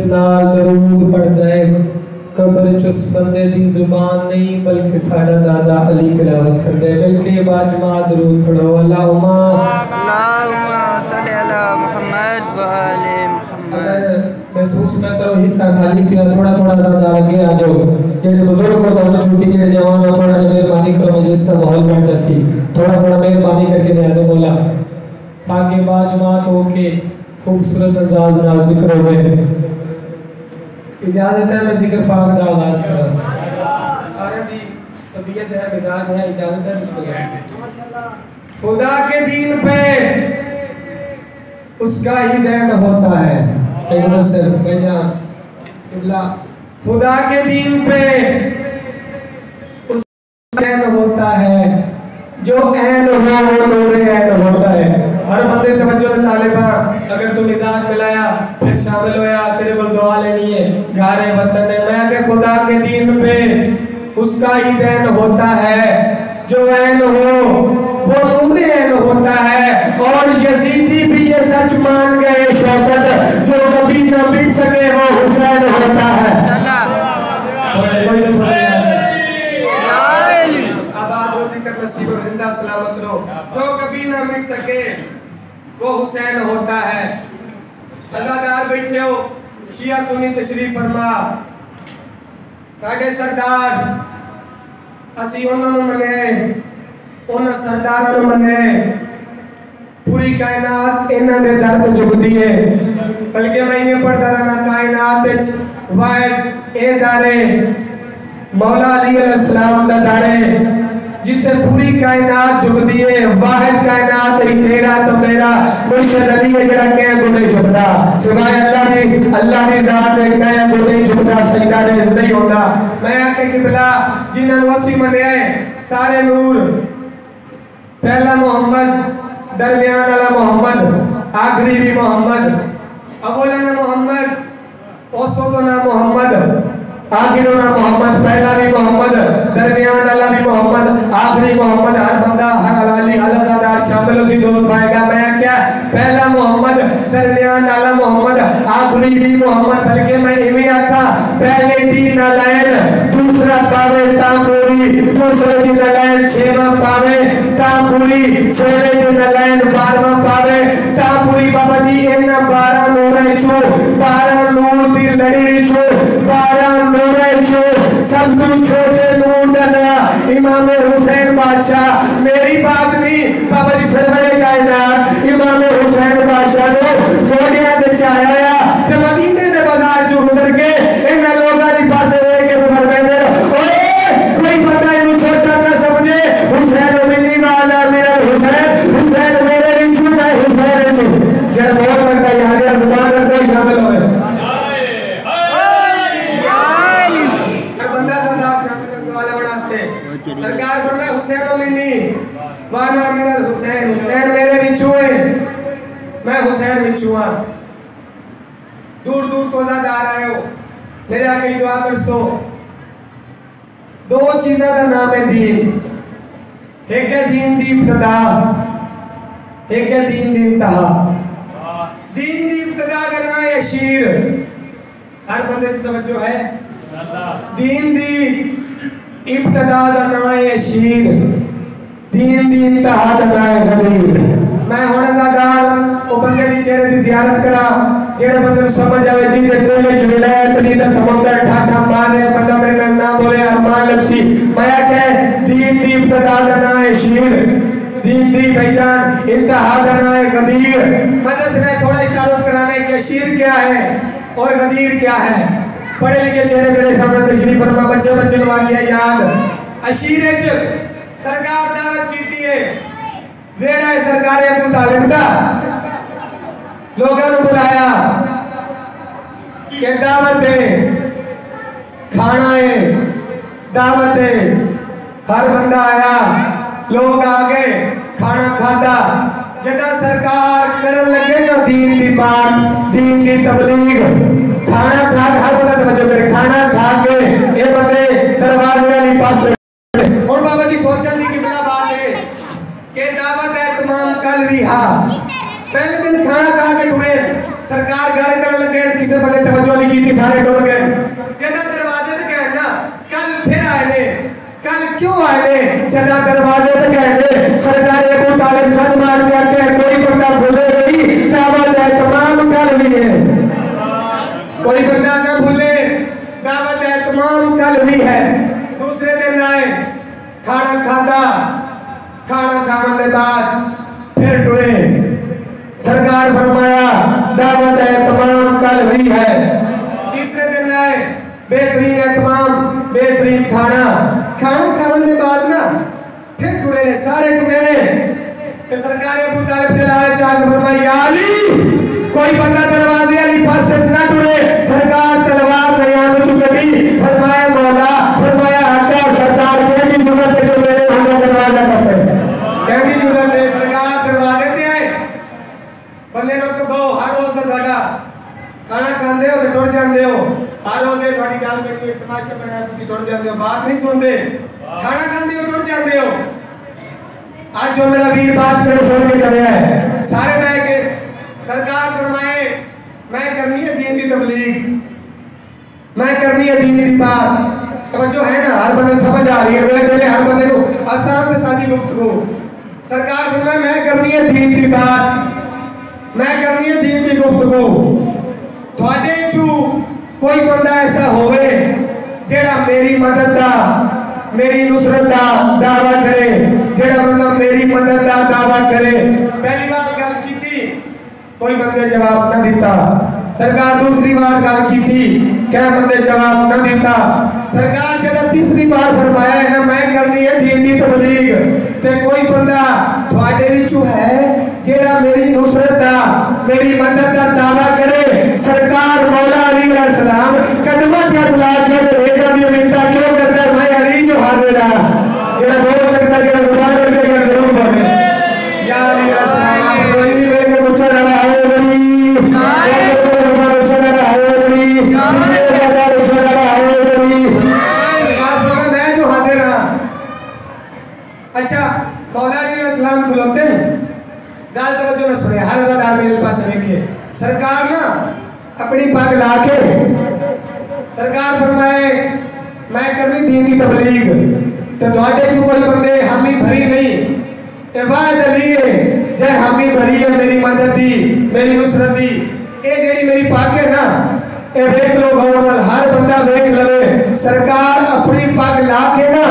नाल दरूद पढ़दा है कब्र च उस बंदे दी जुबान नहीं बल्कि साडा दादा अली तिलावत करदा है। बल्कि बाजमा दरूद पढ़ो अल्लाहुम्मा सल्ली अला मुहम्मद व आले मुहम्मद। महसूस ना करो हिस्सा खाली पिया, थोड़ा थोड़ा ज़्यादा आगे आ जाओ। जेडे बुजुर्ग को दोनों छुट्टी जेडे जवान हो थोड़ा मेहरबानी करो, मजलिस का माहौल बन जासी, थोड़ा थोड़ा मेहरबानी करके न्याज़ मौला ताकि बाजमात हो के खूबसूरत अंदाज नाल जिक्र होवे। इजाजत है मैं जिक्र पाक दा आगाज करा। सारे दी तबीयत है, मिजाज है, इजाजत है बिस्मिल्लाह। खुदा के दीन पे उसका ही दैन होता है। खुदा के दीन पे उसका दैन होता है, जो ऐन हो वो नूर ऐन होता है। हर बंदे तवज्जो तालिबा, अगर तू मिजाज मिलाया फिर शामिल होया, तेरे को दुआ लेनी है गारे वतन है। मैं के खुदा के दीन पे उसका ही दैन होता है, जो ऐन हो वो नूर ऐन होता है। और यजीदी भी ये सच मान गए शौकत, जो कभी न मिट सके वो हुसैन होता है। जिंदा सलामत रहो, जो कभी ना मिट सके वो हुसैन होता है। अज़ादार बैठे हो, शिया सुन्नी तशरीफ फरमा। साडे सरदार असी उन्होंने मने, उन सरदारों ने मने, पूरी कायनात इन्हां दे दर्द चुकदी है। बल्कि मैं ये पढ़ता रहना कायनात वाहिद ए दारे मौला अली अलैहिस्सलाम दा दारे, जिथे पूरी कायनात झुकदी है। वाहिद कायनात ही तेरा तो मेरा मुर्शिद अली है जेड़ा कह गुने झुकदा, सिवाय अल्लाह दी जात है कह गुने झुकदा, सजदा नहीं होता। मैं आके किबला जिन्हां नु असी मन्निया है सारे नूर, पहला मोहम्मद, दरमियान वाला मोहम्मद, आखिरी भी मोहम्मद, अव्वलन मोहम्मद, औसतन मोहम्मद, आखिरना मोहम्मद, पहला भी मोहम्मद, दरमियान वाला भी मोहम्मद, आखिरी मोहम्मद। हर बंदा हर हलाली अलग-अलग शामिल उसी दोस्त पाएगा। मैं क्या पहला मोहम्मद, दरमियान वाला मोहम्मद, आखिरी भी मोहम्मद। बल्कि मैं इवें आखा पहले दी नलैन दूसरा पावे तांपूरी, दूसरे दी नलैन छेवा पावे तांपूरी, छेवे दी नलैन 12वां पावे तांपूरी। बाबा जी इन्ना 12 नूर चो, 12 नूर दी लड़ी चो, 12 सब तू छोटे नूर दना इमाम हुसैन बादशाह। मेरी बात नहीं बाबा जी सरवरे कायनात इमाम हुसैन बादशाह ने गोलियां दे चाया ते मदीने दे बाजार जो गुजर के इन लोगां दी पासे रह के फरमाते ओए कोई बंदा इनु छोटा ना समझे, हुसैन मिली वाला मेरा हुसैन, हुसैन मेरे रिचू ना हुसैन रिचू जब बोल सकता यार जुबान पर कोई शामिल होवे। सरकार फरमाए हुसैन मिनी वाना मिनल हुसैन, हुसैन मेरे रिचू है, मैं हुसैन रिचू हां। दूर दूर तो ज़्यादा आ रहे हो, मेरे आके दुआ कर सो। दो चीज़ों का नाम है दीन, एक है दीन दी इब्तिदा, एक है दीन दी इंतहा। दीन दी इब्तिदा का नाम है शीर, हर बंदे की तवज्जो है। दीन दी इब्तिदा का नाम है शीर, दीन दी इंतहा का नाम है गरीब। मैं हुण ज़ादार ओ बंदे दी चेहरे दी ज़ियारत करा जेड़े बंदे नु समझ आवे जी दे दिल विच विलायत दी दा समुंदर ठाठा मारे बंदा मेरे ना बोले अरमान लफसी। मैं कह दीन दी इब्तिदा का नाम है शीर, दीन दी भाईजान इंतहा का नाम है गदीर। मदद में थोड़ा ही तारुफ कराने के शीर क्या है और गदीर क्या है। पढ़े लिखे चेहरे मेरे सामने तशरीफ फरमा। बच्चे बच्चे को आ गया याद, अशीरे च सरकार दावत कीती है, वेड़ा है सरकार अबू तालिब दा, लोगों को बुलाया के दावत है, खाना है, दावत है। हर बंदा आया, लोग आ गए, खाना खादा। जदा सरकार करन लगे ना दीन दी बात, दीन दी तबलीग, खाना खा हर बंदा तवज्जो करे, खाना खा के ये बंदे दरबार वाली पास और बाबा जी सोचन दी किबला बात है के दावत है तमाम कल रिहा। पहले दिन खाना खा के टुरे, सरकार घर कर लगे, किसी बंदे तवज्जो नहीं तुसी सारे टुर गए जदा दरवाजे ते गए ना कल फिर आए ने कल क्यों आए ने जदा दरवाजे ते गए ने सरकार अबू तालिब सच मार के आके कोई बंदा भूले नहीं दावत है तमाम कल भी है कोई बंदा ना भूले दावत है तमाम कल भी है दूसरे दिन आए खाना खादा खाना खाने के बाद फिर टुरे सरकार फरमाया दावत है तमाम कल भी है तीसरे दिन आए बेहतरीन है तमाम बेहतरीन खाना खाना खाने के बाद ना फिर टुरे ने सारे टुरे ने तो सरकार अबू तालिब चलाए जाके फरमाया अली कोई बंदा दरवाजे वाली पास ना टुरे सरकार तलवार कयाम चुकी फरमाया मौला फरमाया हटा सरदार की जरूरत है जो मेरे भागा दरवाजा करते कहती जरूरत है सरकार दरवाजे ते आए बंदे लोग बहु हर रोज ਤੁਹਾਡਾ खाना खाते हो तो टुर जाते हो हर रोज थोड़ी गल बनी तमाशा बनाया तुसी टुर जाते हो बात नहीं सुनते खाना खाते हो टुर जाते हो आज जो मेरा वीर बात करे सुन के चले है सारे मैं के सरकार फरमाए मैं करनी है दीन की तबलीग मैं करनी है दीन की बात तवज्जो है ना हर बंदे समझ आ रही है मेरे पहले हर बंदे को आसान से सादी गुफ्तगू सरकार फरमाए मैं करनी है दीन की बात मैं करनी है दीन की गुफ्तगू थोड़े चू कोई बंदा ऐसा होवे जेड़ा मेरी मदद दा मेरी नुसरत दा दावा करे जेड़ा बंदा मेरी मदद दा दावा करे पहली बार गल की थी कोई बंदे जवाब ना दिता सरकार दूसरी बार गल की थी क्या बंदे जवाब ना दिता सरकार जब तीसरी बार फरमाया है ना मैं करनी है दीन दी तबलीग ते कोई बंदा थोड़े विचू है जेड़ा मेरी नुसरत दा मेरी मदद दा दावा करे सरकार मौला अली अलैहि सलाम कदमा से बुला के रेखा दी मिन्नत क्यों करता मैं अली जो हाजिर है जेड़ा बोल सकता जेड़ा जुबान रखे जेड़ा जरूर बोले या अली अलैहि सलाम कोई भी मेरे को पूछा रहा है अली पूछा रहा है अली पूछा रहा है अली सरकार मैं जो हाजिर हां अच्छा मौला अली अलैहि सलाम खुलते हैं गाल तवज्जो न सुने हर ज़ादार मेरे पास देखे सरकार ना अपनी पग ला के सरकार फरमाए मैं करनी दीन की तबलीग तो ਤੁਹਾਡੇ जो कोई बंदे हामी भरी नहीं इबाद अली है जय हामी भरी है मेरी मदद दी मेरी नुसरत दी ये जेड़ी मेरी पग है ना ये देख लो गौर हर बंदा देख लवे सरकार अपनी पग ला के ना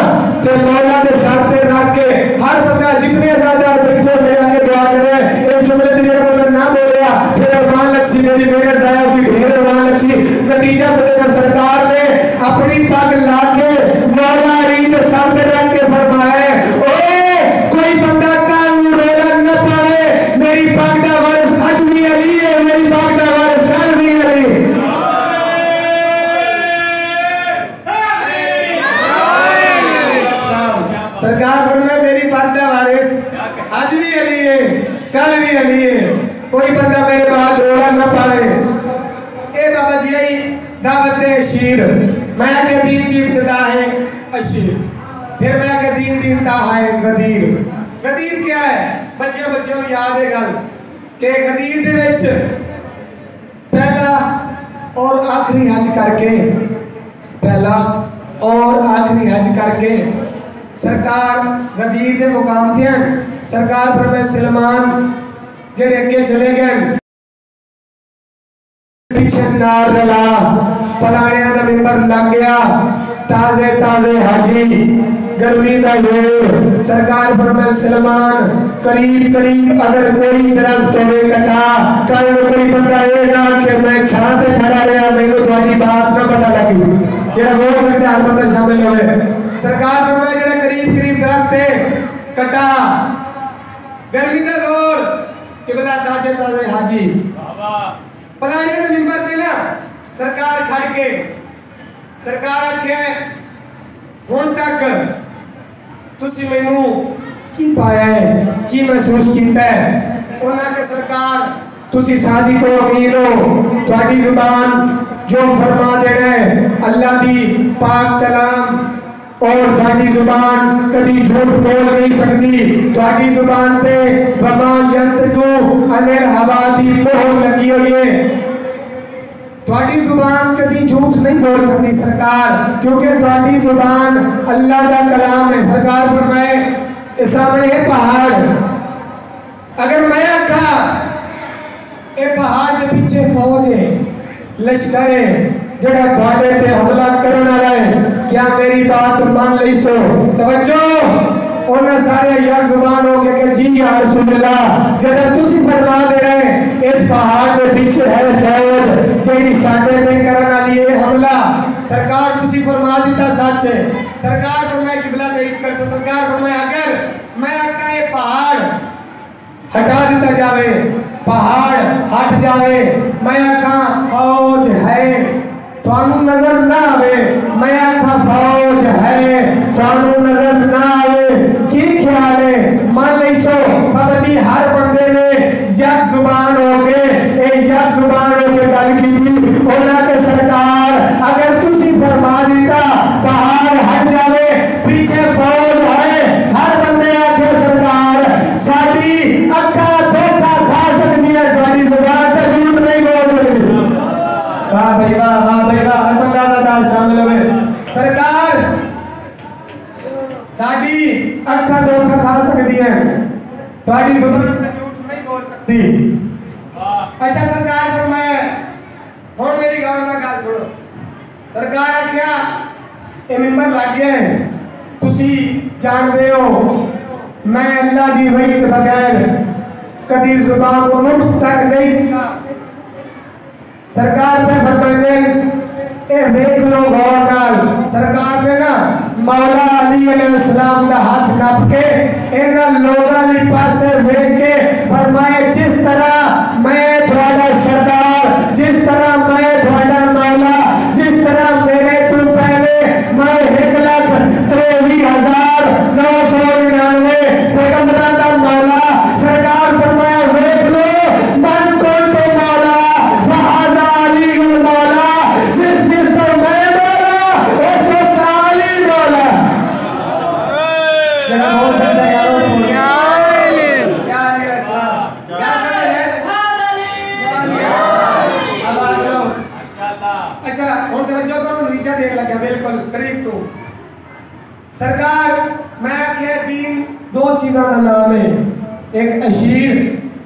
ते मौला दे सर पे रख के हर बंदा जितने ज्यादा बैठो मेरे आगे दुआ करे एक जुमले दी जेड़ा बंदा ना बोलिया फिर अरमान लक्ष्मी मेरी मेहनत जाया उसी ढेर अरमान लक्ष्मी नतीजा बदलकर सरकार ने अपनी पग ला के मौला अली दे सर पे रख के फरमाए ओए कोई बंदा कानून रोला न पाए मेरी पग दा वारिस आज भी अली है मेरी पग दा वारिस कल भी अली सरकार फरमाए मेरी पग दा वारिस आज भी अली है कल भी अली है कोई बंदा मेरे बाद रोला न पाए ए बाबा जी आई दावत शीर मैं के दीन की इब्तिदा है अशीर फिर मैं के दीन दी इंतहा है गदीर गदीर क्या है बच्चियां बच्चियों को याद है गल के गदीर दे विच पहला और आखिरी हज करके पहला और आखिरी हज करके सरकार गदीर के मुकाम ते सरकार फरमाए सलमान जेड़े अगे चले गए पीछे नार रला पलाड़िया का मिंबर लग गया ताजे ताजे हाजी गर्मी का ये सरकार फरमाए सलमान करीब करीब अगर कोई दरख्त होवे कटा कल कोई बंदा ये ना कि मैं छां पे खड़ा रहा मैनू तुम्हारी बात ना पता लगी जेड़ा बोल सकता हर बंदा शामिल होवे सरकार फरमाए जेड़ा करीब करीब दरख्त है कटा गर्मी का जोर किबला ताजे ताजे हाजी पलाड़े के मिंबर ते ना सरकार खड़ के सरकार आखे हुण तक तुसी मैनू की पाया है की महसूस कीता है उन्हां के सरकार तुसी सादिक हो अमीन हो तुहाडी जुबान जो फरमा देना है अल्लाह दी पाक कलाम और तुहाडी जुबान कभी झूठ बोल नहीं सकती तुहाडी जुबान पे वमा यंतकु अनिल हवा दी मोहर लगी हुई है थोड़ी जुबान कभी झूठ नहीं बोल सकती सरकार, क्योंकि थोड़ी जुबान अल्लाह का कलाम है। सरकार फरमाए इस सामने है पहाड़, अगर मैं आखा ए पहाड़ के पीछे फौज है, लश्कर है जड़ा थोड़े पे हमला करने वाला है, क्या मेरी बात मान ली सो? तवज्जो उन्हें सारे यार जुबान हो गए कि जी या रसूलुल्लाह, जरा तुसी फरमा दे रहे इस पहाड़ के पीछे है फौज जेडी साडे पे करने वाली है हमला। सरकार तुसी फरमा दिता सच है। सरकार फरमाए किबला तईद कर सो। सरकार फरमाए अगर मैं आका ये पहाड़ हटा दिता जावे, पहाड़ हट जावे, मैं आका फौज है थानू नजर ना आवे, मैं आखा फौज है थानू नजर ना आवे, की ख्याल है? मान ली सो बाबा जी हर बंदे ने यक जुबान होके यक जुबान होके गल की थी ओना के सरकार अगर तुसी फरमा दिता पहाड़ हट जावे पीछे फौज है, हर बंदे आखे सरकार साडी अखा धोखा खा सकती है, साडी जुबान का झूठ नहीं बोल सकती। वाह भाई वाह, वाह भाई वाह, हर बंदा दाल शामिल हुए। सरकार साडी अखा धोखा खा सकती है, थोड़ी जुबान झूठ नहीं बोल सकती। अच्छा सरकार फरमाए हुण मेरी गल ना गल सुनो। सरकार आख्या ए मिंबर लग गया है, तुसी जानदे हो मैं अल्लाह दी वही के बगैर कदी जुबान को मुठ तक नहीं। सरकार पे फरमाते ए देख लो गौर नाल, सरकार ने ना मौला अली अलैहिस्सलाम का हाथ नाप के इन्हां लोगां दे पासे देख के फरमाए जिस तरह मैं थोड़ा सरदार, जिस तरह मैं थोड़ा मौला, जिस तरह मेरे तू पहले मैं 1,23,999 पैगंबरां दा मौला। सरकार फरमाया देख लो मन कौन तो मौला वहादा अली मौला, जिस जिस पर मैं मौला उस अली मौला। जरा बोल सकते हैं यारों को क्या है ऐसा क्या है? अब आ जाओ माशाल्लाह। अच्छा और तवज्जो करो, नतीजा देख लगा बिल्कुल करीब। तो सरकार मैं आखे दीन दो चीज़ों का नाम है, एक अशीर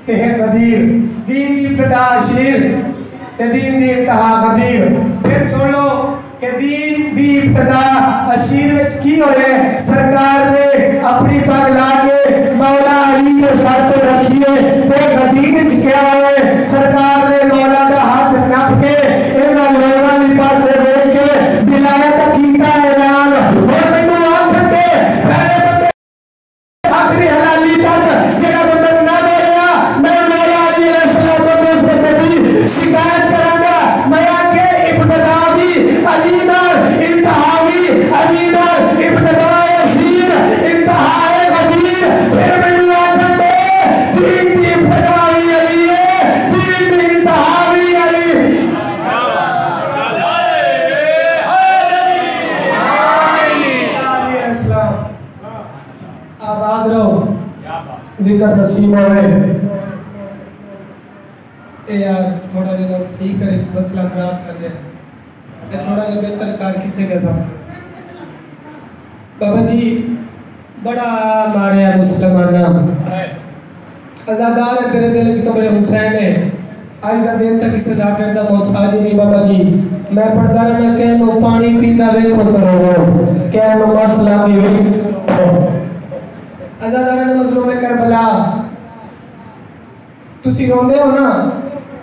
ते है गदीर। दीन दी इब्तिदा अशीर ते दीन दी इंतहा गदीर। फिर सुन लो कि दीन दी इब्तिदा अशीर विच की होए, सरकार ने अपनी पग ला के मौला अली के सर पे रखी है। ते गदीर विच क्या होए, सरकार ने मौला का हाथ नाप के इन्हां लोगां दे पासे देख के विलायत कीता ऐलान। और मैनू आख के पहले बंदे आखिरी हलाली तक जेड़ा बंदा ना बोलेगा मैं मौला अली अलैहिस्सलाम को उस बंदे दी शिकायत करांगा। मैं आके इब्तिदा भी अली नाल इंतहा भी अली नाल इब्तिदा अशीर इंतहा गदीर। फिर मैनू आख के दीन दी इब्तिदा भी अली है, दीन दी इंतहा भी अली। आबाद रहो, जिक्र नसीब होवे। ए यार थोड़ा लोग सही करे, मसला खराब कर दे, ए थोड़ा जो बेहतर कार किथे गए सब। बाबा जी बड़ा मारे मुसलमाना आजादार है तेरे दिल च कब्र हुसैन है। आज का दिन तक किसी जाकर का मोहताज ही नहीं बाबा जी। मैं पढ़ता रहना कहनो पानी पीना वेखो करो, कहनो मसला भी वेखो। आजादार ने मजलूम करबला तुसी रोंदे हो ना,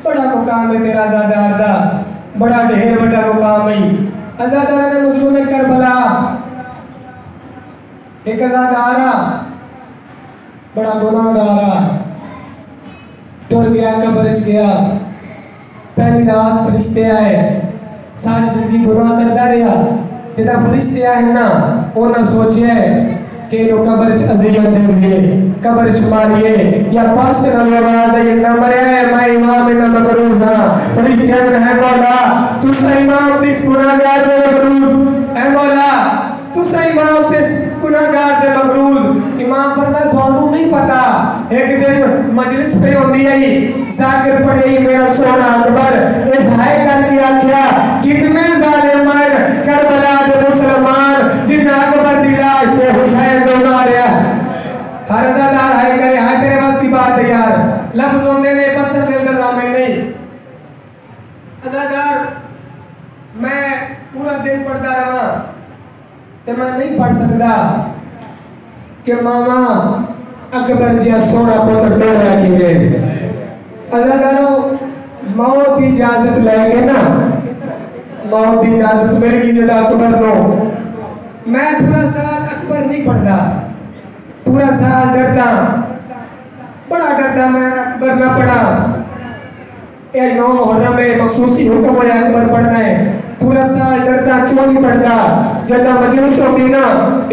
बड़ा मुकाम है तेरा आजादार दा, बड़ा ढेर बड़ा मुकाम है। आजादार ने मजलूम करबला एक आजादारा बड़ा गुनाहगारा टुर गया, कब्र च गया। पहली रात फरिश्ते आए, सारी जिंदगी गुनाह करता रहा। जिदा फरिश्ते आए ना उन्हें सोचे कि नो कब्र च अज़ियत देंगे, कब्र च मारिए या पास का आवाज है ना मरे मैं इमाम ना मकरूह ना। फरिश्ते है मौला तू सही इमाम दिस गुनाहगार दे मकरूह, ए मौला तू सही इमाम दिस गुनाहगार दे मकरूह। इमाम फरमाया थानू नहीं पता, एक दिन मजलिस पे होंदी है जाकिर पढ़े मेरा सोना अकबर इस हाय कर दिया मैं पूरा दिन पढ़ता रहा तो मैं नहीं पढ़ सकता कि मामा अकबर जिया सोना पुत्र टोला कि अल्लाह करो मौत की इजाजत लेके ना मौत की इजाजत मिल गई जब अकबर को मैं पूरा साल अकबर नहीं पढ़ता पूरा साल डरता बड़ा डरता मैं अकबर ना पढ़ा ये 9 मुहर्रम में मखसूसी हुक्म है अकबर पढ़ना है पूरा साल डरता क्यों नहीं पढ़ता जदा मजलिस होती ना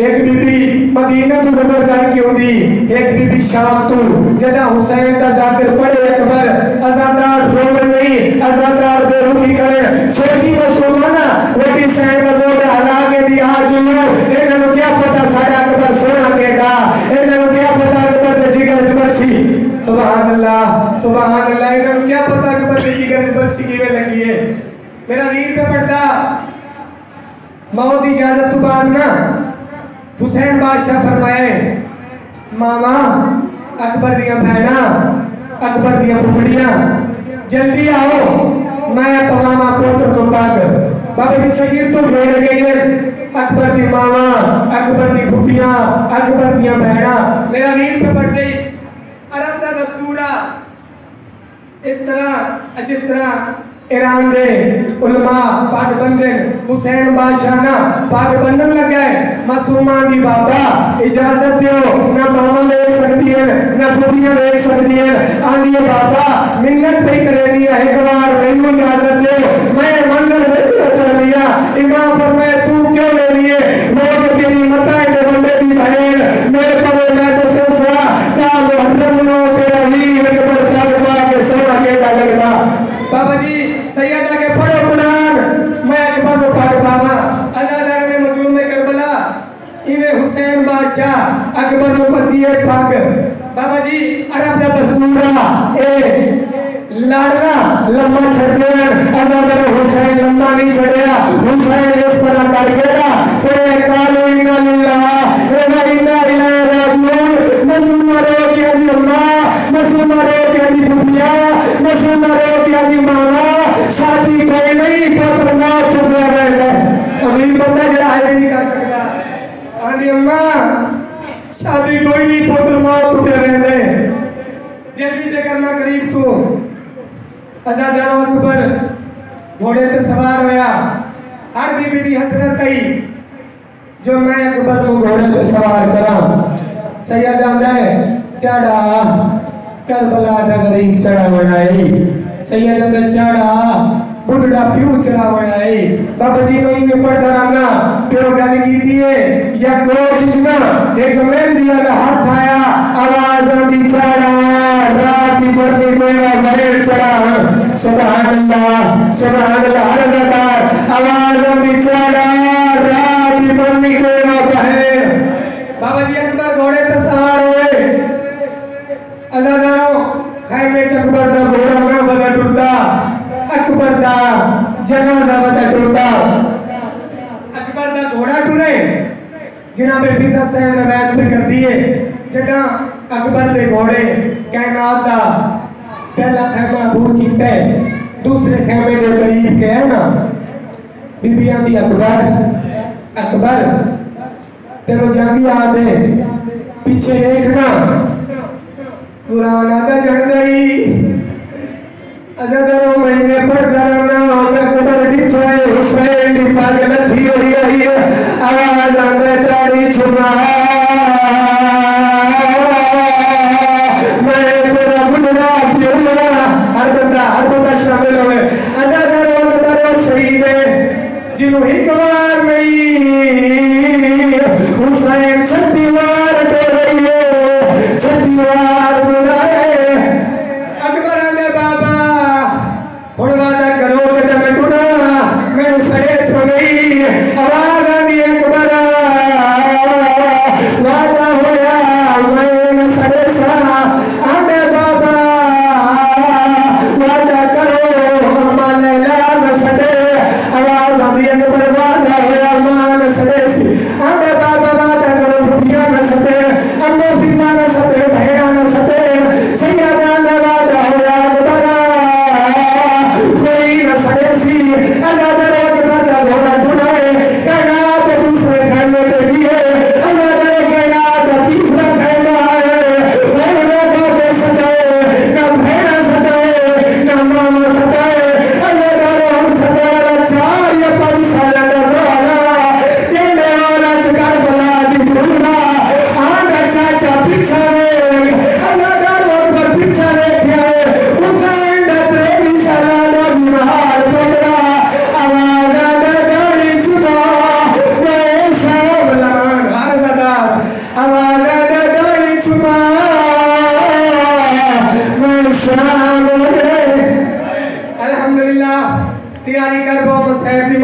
एक बीबी मदीना तो जबरदस्त की होती एक बीबी शाम तो जदा हुसैन का जाकिर पढ़े अकबर अजादार रोमन नहीं अजादार बेरुखी करे छोटी मुसलमाना बेटी सैन का बोल हला के दिया जुलू इन्हें क्या पता साडा अकबर सोना केगा इन्हें क्या पता अकबर ते जिगर जबरछी सुभान अल्लाह इन्हें क्या पता अकबर ते जिगर जबरछी कीवे लगी है मेरा वीर पे पढ़ता मौत की इजाजत तो बाद ना हुसैन बादशाह फरमाए मामा अकबर दिया भैना अकबर दिया पुपड़ियां जल्दी आओ मैं पवामा पुत्र को पाकर बाबा जी शकीर तो भेड़ गई है अकबर दी मामा अकबर दी फुफियां अकबर दिया भैना मेरा वीर पे पढ़ गई अरब का दस्तूरा इस तरह जिस तरह ईरान दे उलमा पाक बंदन हुसैन बादशाह ना पाक बंदन लग गए मासूमान दी बाबा इजाजत दियो ना मामा देख सकती है ना फुफियां देख सकती है आंधी बाबा मिन्नत पे करनी है एक बार मैनू इजाजत दे मैं मंदिर में चल लिया इमाम फरमाए तू क्यों ले लिए लोग तेरी मता के बंदे दी बहन मेरे पर मैं तो सोचा का मुहर्रम नो तेरा वीर के पर तकवा के सोना के लगना बाबा जी सैयदा के पढ़ो कुरान मैं अकबर को पाक पावा अजादार ने मजलूम में करबला इवे हुसैन बादशाह अकबर को पतिए पाक बाबा जी अरब दा दस्तूरा ए लाडला लम्मा छड़े अजादार हुसैन लम्मा नहीं छड़या हुसैन इस तरह कर गया कोई कालो इन्ना लिल्लाह व इन्ना इलैहि राजिऊन मजलूम रो की अजी अम्मा मजलूम रो की अजी फुफिया मजलूम रो की अजी मामा शादी कोई नहीं पुत्र ना टुकड़ा रहेगा अमीर बंदा जड़ा है नहीं कर सकता आंधी अम्मा शादी कोई नहीं पुत्र ना टुकड़ा रहने जल्दी से करना करीब तू अजादार अकबर घोड़े पे सवार होया हर बीबी दी हसरत आई जो मैं अकबर को घोड़े पे सवार करा सैयद आंदा है चढ़ा करबला दा गरीब चढ़ा बनाई सैयद अंदर चढ़ा बुढ़ा प्यू चढ़ा बनाई बाबा जी वहीं में पढ़ता रहना प्यो गल की थी या कोच जिना एक मेहंदी वाला हाथ आया आवाज आती चढ़ा रात की पढ़ने मेरा बैठ चढ़ा सुभान अल्लाह हर जगह आवाज आती चढ़ा रात की पढ़ने मेरा बहन बाबा जी अकबर घोड़े पे सवार हुए अजादारों खैमे च अकबर दा घोड़ा ना बदा टुरदा अकबर दा जनाजा बदा टुरदा अकबर दा घोड़ा टुरे जनाब फिजा सैन रवायत पे कर दिए जदा अकबर दे घोड़े कायनात दा पहला खैमा दूर कीता दूसरे खैमे दे करीब गया ना बीबियां दी अकबर तेरो जंगी आदे पीछे देखना कुरान आदा जड़ गई अजादारों महीने पर जाना होगा कबर डिठा है हुसैन दी पागल थी होई है आवाज आंदे ताड़ी छुमा मैं तेरा बुढ़ा प्योला हर बंदा शामिल होए अजादारों अकबर शहीद है जिन्हों ही कवार नहीं हुसैन छत्ती वार पे रही है छत्ती वार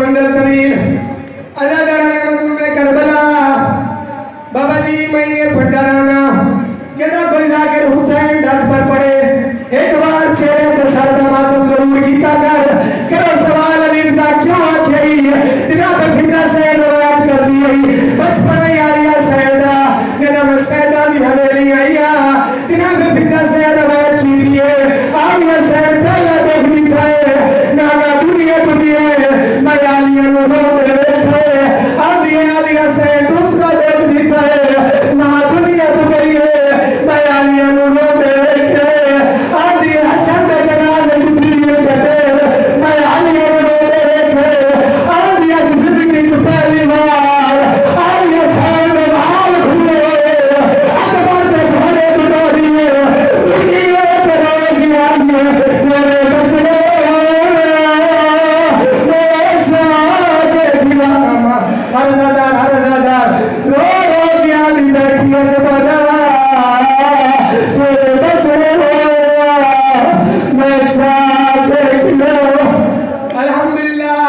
मंजिल तवील अज़ादारा ने मजलूम करबला बाबा जी मैं ये पढ़ता रहना जना कोई जाकर हुसैन डट पर पड़े एक बार छेड़े तो सर का मातम जरूर कीता कर करो सवाल अली दा क्यों आखी जना पे फिजा से रवायत कर दी है बचपन यारिया सैदा जना में सैदा दी हवेली आईया जना पे फिजा से रवायत की दी है आलिया सैद पहला देख दी है ना दुनिया दुनिया मैं आलिया नु रो बैठे आलिया सैद दूसरा देख दी है ना दुनिया तो गई है मैं आलिया नु रो बैठे आलिया हसन के जनाब दुनिया कहते मैं आलिया नु रो बैठे आलिया जिंदगी की पहली बार आलिया सैद बाल खुले अकबर के घोड़े दुनिया दुनिया करेगी आलिया मेरे बचने हरजादार रो रो दिया ली बैठी है बना तेरे बचने मैं चाह देख लो अल्हम्दुलिल्लाह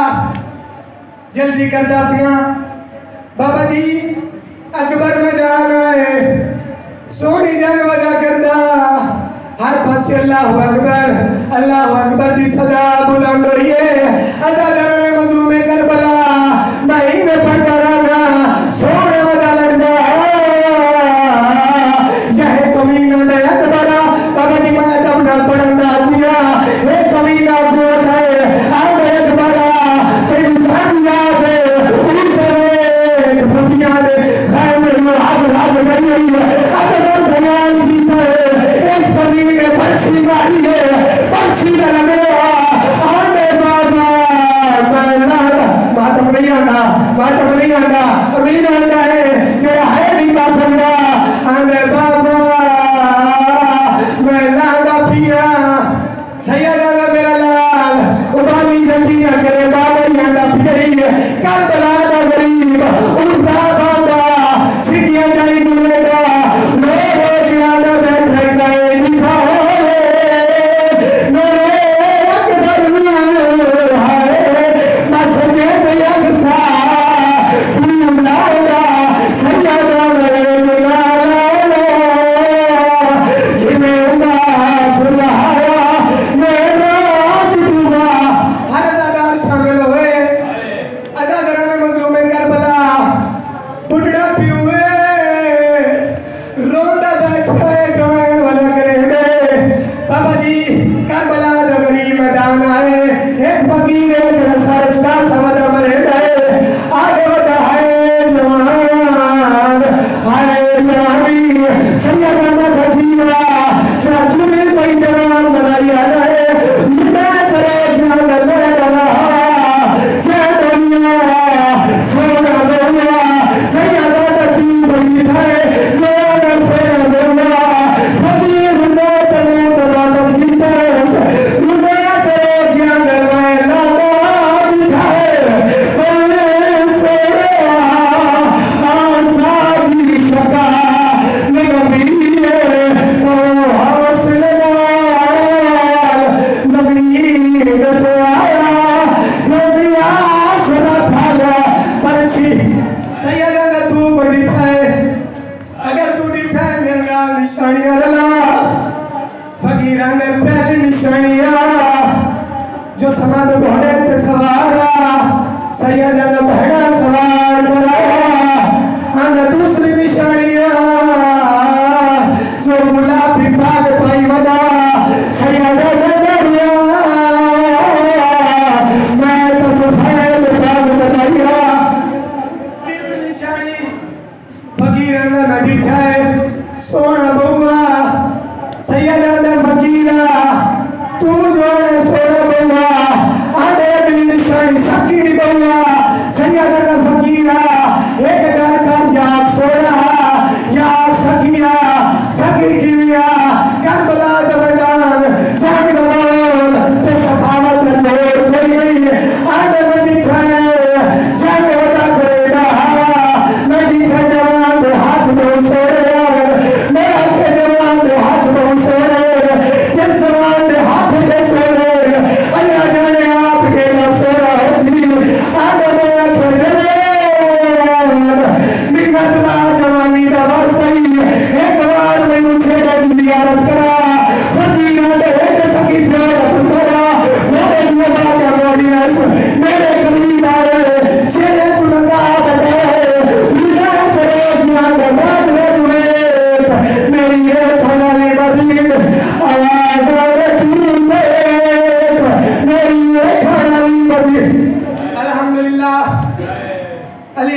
जल्दी करदा पिया बाबा जी अकबर मैदान आए सोनी जंग वजा करदा हर पासे अल्लाह अकबर दी सदा बुलंद होई है अज़ादारा ने मजलूम करबला मैं में पढ़ता रहना सोने वजा लड़दा यह कमीना ने अकबरा बाबा जी मैं तब ना पढ़ना दिया ये कमीना बोल है अरे अकबरा तेरी जान याद है उनके दुनिया ने खैर में हाथ नहीं है अकबर बयान की है इस कमीने ने पर्ची मारी है पर्ची लगे आने बाबा मातम नहीं आना अमीर आना है तेरा है नहीं बाबा आने बाबा मैं लादा पिया सैयदा मेरा लाल उबाली जल्दी ना करे बाबा यादा पिया करबला का गरीब उनका बाबा सिटिया जाई गुलेगा मेरे यादा बैठे गए लिखा सैयदा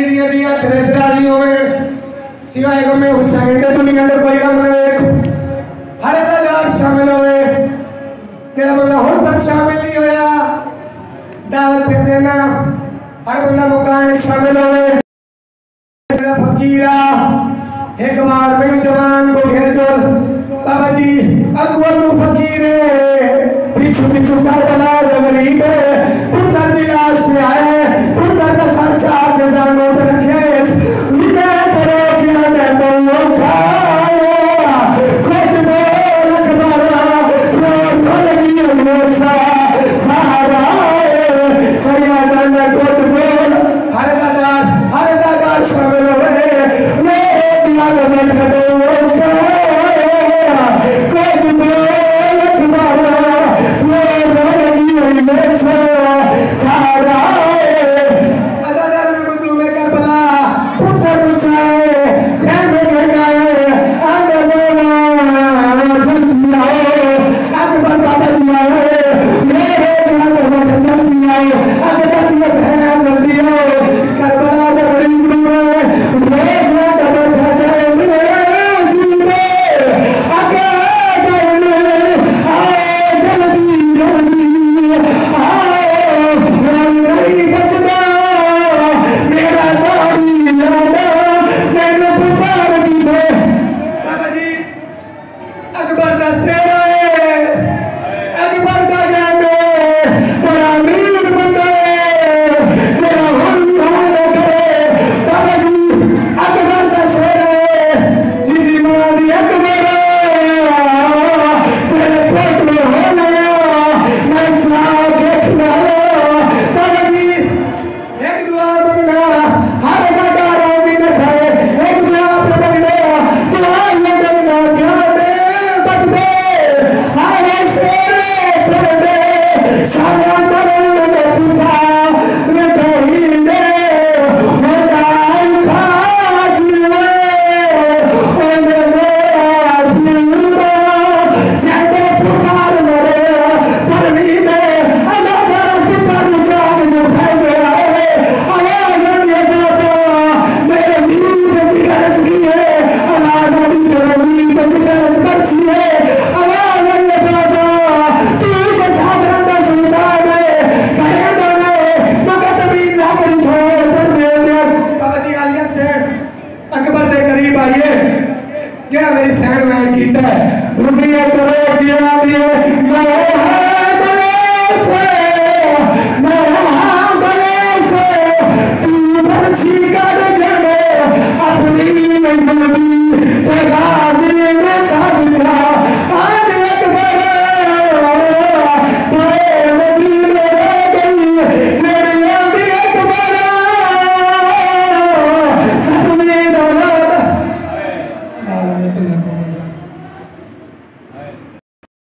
अली दिया दिया तेरे राजी होवे सिवाय गम में हुसैन दे दुनिया दे कोई गम ना वेख हर अज़ादार शामिल होवे केड़ा बंदा हुण तक शामिल नहीं होया दावत दे देना हर बंदा मकान शामिल होवे मेरा फकीरा एक बार मेरे जवान को घेर जोड़ बाबा जी अगुआ तू फकीर है पीछू पीछू करबला गरीब है पुत्र दी लाश पे आए पुत्र का सर चाप के सामने रखे मैं करो कि मैं तो खाया कुछ बोल अकबरा रो लगी मोचा सहारा सैयद ने